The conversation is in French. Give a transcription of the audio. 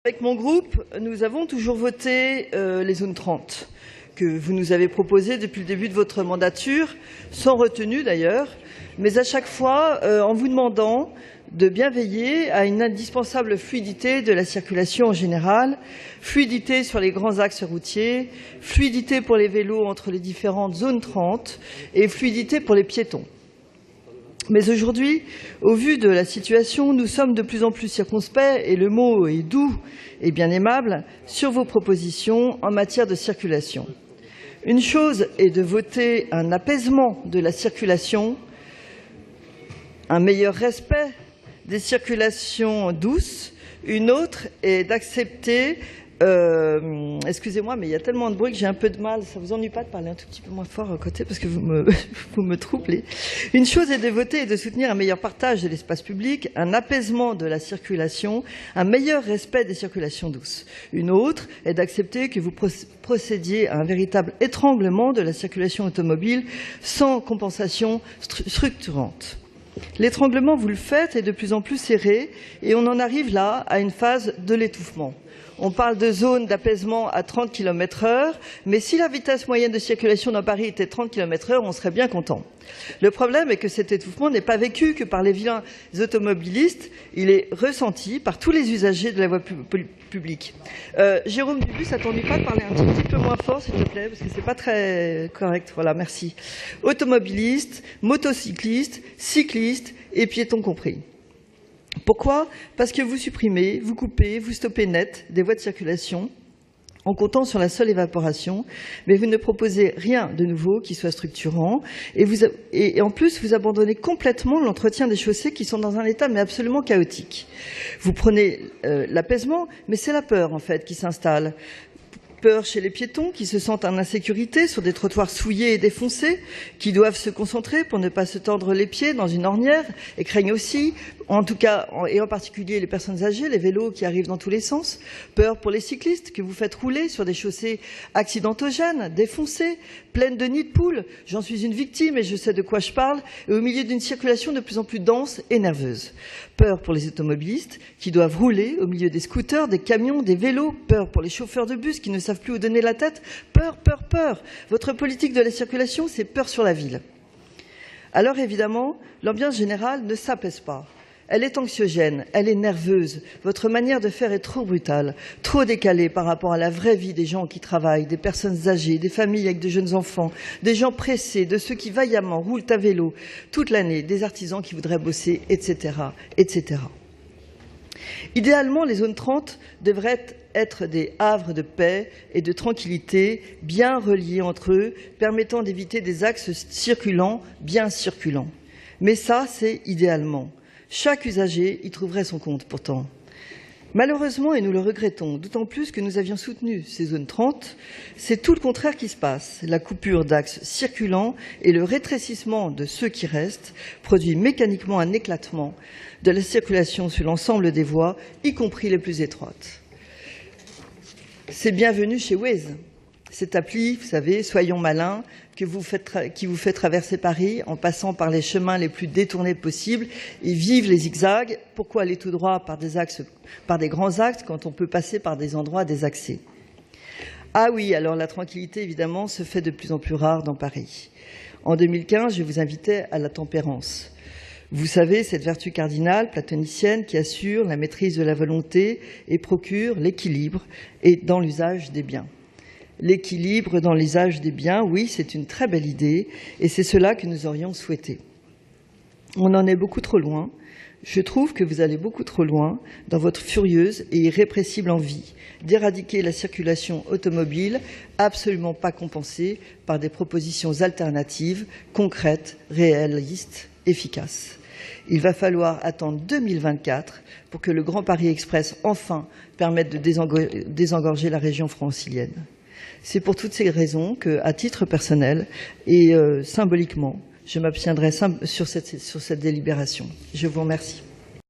Avec mon groupe, nous avons toujours voté les zones 30 que vous nous avez proposées depuis le début de votre mandature, sans retenue d'ailleurs, mais à chaque fois en vous demandant de bien veiller à une indispensable fluidité de la circulation en général, fluidité sur les grands axes routiers, fluidité pour les vélos entre les différentes zones 30 et fluidité pour les piétons. Mais aujourd'hui, au vu de la situation, nous sommes de plus en plus circonspects, et le mot est doux et bien aimable, sur vos propositions en matière de circulation. Une chose est de voter un apaisement de la circulation, un meilleur respect des circulations douces. Une autre est d'accepter... excusez-moi, mais il y a tellement de bruit que j'ai un peu de mal. Ça vous ennuie pas de parler un tout petit peu moins fort à côté parce que vous me troublez. Une chose est de voter et de soutenir un meilleur partage de l'espace public, un apaisement de la circulation, un meilleur respect des circulations douces. Une autre est d'accepter que vous procédiez à un véritable étranglement de la circulation automobile sans compensation structurante. L'étranglement, vous le faites, est de plus en plus serré et on en arrive là à une phase de l'étouffement. On parle de zones d'apaisement à 30 km/h, mais si la vitesse moyenne de circulation dans Paris était 30 km/h, on serait bien content. Le problème est que cet étouffement n'est pas vécu que par les vilains automobilistes, il est ressenti par tous les usagers de la voie publique. Jérôme Dubus, ça t'ennuie pas de parler un petit peu moins fort, s'il te plaît, parce que c'est pas très correct. Voilà, merci. Automobilistes, motocyclistes, cyclistes et piétons compris. Pourquoi? Parce que vous supprimez, vous coupez, vous stoppez net des voies de circulation en comptant sur la seule évaporation, mais vous ne proposez rien de nouveau qui soit structurant et en plus vous abandonnez complètement l'entretien des chaussées qui sont dans un état mais absolument chaotique. Vous prenez l'apaisement, mais c'est la peur en fait qui s'installe. Peur chez les piétons qui se sentent en insécurité sur des trottoirs souillés et défoncés, qui doivent se concentrer pour ne pas se tordre les pieds dans une ornière et craignent aussi, en tout cas, et en particulier les personnes âgées, les vélos qui arrivent dans tous les sens. Peur pour les cyclistes que vous faites rouler sur des chaussées accidentogènes, défoncées, pleines de nids de poules. J'en suis une victime et je sais de quoi je parle, et au milieu d'une circulation de plus en plus dense et nerveuse. Peur pour les automobilistes qui doivent rouler au milieu des scooters, des camions, des vélos. Peur pour les chauffeurs de bus qui ne savent plus où donner la tête. Peur, peur, peur. Votre politique de la circulation, c'est peur sur la ville. Alors évidemment, l'ambiance générale ne s'apaise pas. Elle est anxiogène, elle est nerveuse. Votre manière de faire est trop brutale, trop décalée par rapport à la vraie vie des gens qui travaillent, des personnes âgées, des familles avec de jeunes enfants, des gens pressés, de ceux qui vaillamment roulent à vélo toute l'année, des artisans qui voudraient bosser, etc., etc. Idéalement, les zones 30 devraient être des havres de paix et de tranquillité bien reliés entre eux, permettant d'éviter des axes circulants, bien circulants. Mais ça, c'est idéalement. Chaque usager y trouverait son compte pourtant. Malheureusement, et nous le regrettons, d'autant plus que nous avions soutenu ces zones 30, c'est tout le contraire qui se passe. La coupure d'axes circulants et le rétrécissement de ceux qui restent produit mécaniquement un éclatement de la circulation sur l'ensemble des voies, y compris les plus étroites. C'est bienvenu chez Waze. Cette appli, vous savez, soyons malins, qui vous fait traverser Paris en passant par les chemins les plus détournés possibles et vive les zigzags. Pourquoi aller tout droit par des grands axes quand on peut passer par des endroits désaxés? Ah oui, alors la tranquillité, évidemment, se fait de plus en plus rare dans Paris. En 2015, je vous invitais à la tempérance. Vous savez, cette vertu cardinale platonicienne qui assure la maîtrise de la volonté et procure l'équilibre et dans l'usage des biens. L'équilibre dans l'usage des biens, oui, c'est une très belle idée et c'est cela que nous aurions souhaité. On en est beaucoup trop loin. Je trouve que vous allez beaucoup trop loin dans votre furieuse et irrépressible envie d'éradiquer la circulation automobile, absolument pas compensée par des propositions alternatives, concrètes, réalistes, efficaces. Il va falloir attendre 2024 pour que le Grand Paris Express, enfin, permette de désengorger la région francilienne. C'est pour toutes ces raisons que, à titre personnel et symboliquement, je m'abstiendrai sur cette délibération. Je vous remercie.